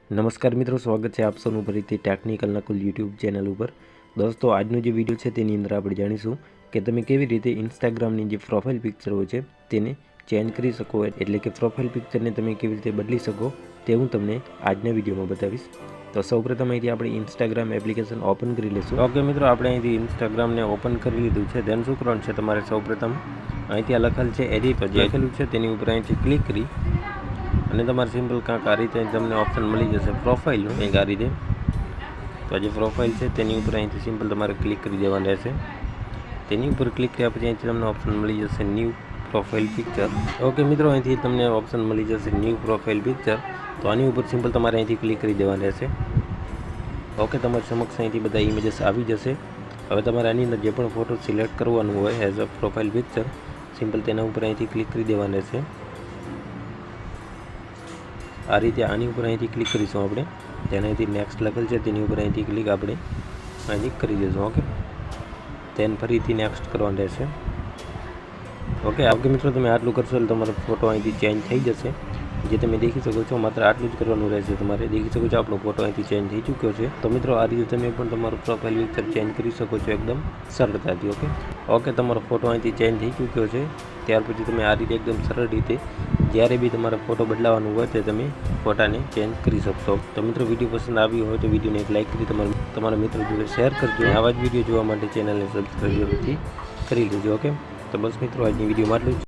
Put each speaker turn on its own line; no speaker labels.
નમસ્કાર મિત્રો, સ્વાગત છે આપ સૌનું ફરીથી ટેકનિકલના કુલ યુટ્યુબ ચેનલ ઉપર। દોસ્તો, આજનો જે વિડીયો છે તેની અંદર આપણે જાણીશું કે તમે કેવી રીતે ઇન્સ્ટાગ્રામની જે પ્રોફાઇલ પિક્ચર હોય છે તેને ચેન્જ કરી શકો, એટલે કે પ્રોફાઇલ પિક્ચરને તમે કેવી રીતે બદલી શકો તે હું તમને આજના વિડીયોમાં બતાવીશ। તો સૌપ્રથમ અહીંથી આપણે ઇન્સ્ટાગ્રામ એપ્લિકેશન ઓપન કરી લઈશું। ઓકે મિત્રો, આપણે અહીંથી ઇન્સ્ટાગ્રામને ઓપન કરી લીધું છે। દેન શું કરવાનું છે, તમારે સૌપ્રથમ અહીંથી આ લખેલ છે એડિટ, જે લખેલું છે તેની ઉપર અહીંથી ક્લિક કરી અને તમારે સિમ્પલ કાંક આ રીતે તમને ઓપ્શન મળી જશે પ્રોફાઇલનું, કંઈક આ રીતે। તો આ જે પ્રોફાઇલ છે તેની ઉપર અહીંથી સિમ્પલ તમારે ક્લિક કરી દેવાનું રહેશે। તેની ઉપર ક્લિક કર્યા પછી અહીંથી તમને ઓપ્શન મળી જશે ન્યૂ પ્રોફાઇલ પિક્ચર। ઓકે મિત્રો, અહીંથી તમને ઓપ્શન મળી જશે ન્યૂ પ્રોફાઇલ પિક્ચર। તો આની ઉપર સિમ્પલ તમારે અહીંથી ક્લિક કરી દેવાનું રહેશે। ઓકે, તમારી સમક્ષ અહીંથી બધા ઇમેજીસ આવી જશે। હવે તમારે આની અંદર જે પણ ફોટો સિલેક્ટ કરવાનું હોય as a profile picture, simple તેના ઉપર અહીંથી ક્લિક કરી દેવાનું રહેશે। આ રીતે આની ઉપર અહીંથી ક્લિક કરીશું આપણે, જેને અહીંથી નેક્સ્ટ લખેલ છે તેની ઉપર અહીંથી ક્લિક આપણે અહીંથી કરી દઈશું। ઓકે, તેન ફરીથી નેક્સ્ટ કરવાનું રહેશે। ઓકે મિત્રો, તમે આટલું કરશો એટલે તમારો ફોટો અહીંથી ચેન્જ થઈ જશે, જે તમે દેખી શકો છો। માત્ર આટલું જ કરવાનું રહેશે તમારે। દેખી શકો છો આપણો ફોટો અહીંથી ચેન્જ થઈ ચૂક્યો છે। તો મિત્રો, આ રીતે તમે પણ તમારું પ્રોફાઇલ પિક્ચર ચેન્જ કરી શકો છો એકદમ સરળતાથી। ઓકે, તમારો ફોટો અહીંથી ચેન્જ થઈ ચૂક્યો છે। ત્યાર પછી તમે આ રીતે એકદમ સરળ રીતે જ્યારે બી તમારે ફોટો બદલાવવાનું હોય તે તમે ફોટાને ચેન્જ કરી શકશો। તો મિત્રો, વિડીયો પસંદ આવ્યો હોય તો વિડીયોને એક લાઇક કરી તમારા મિત્રો જોડે શેર કરજો। આવા જ વિડીયો જોવા માટે ચેનલને સબસ્ક્રાઈબ જરૂરથી કરી લેજો। ઓકે, તો બસ મિત્રો, આજની વિડીયોમાં આટલું જ।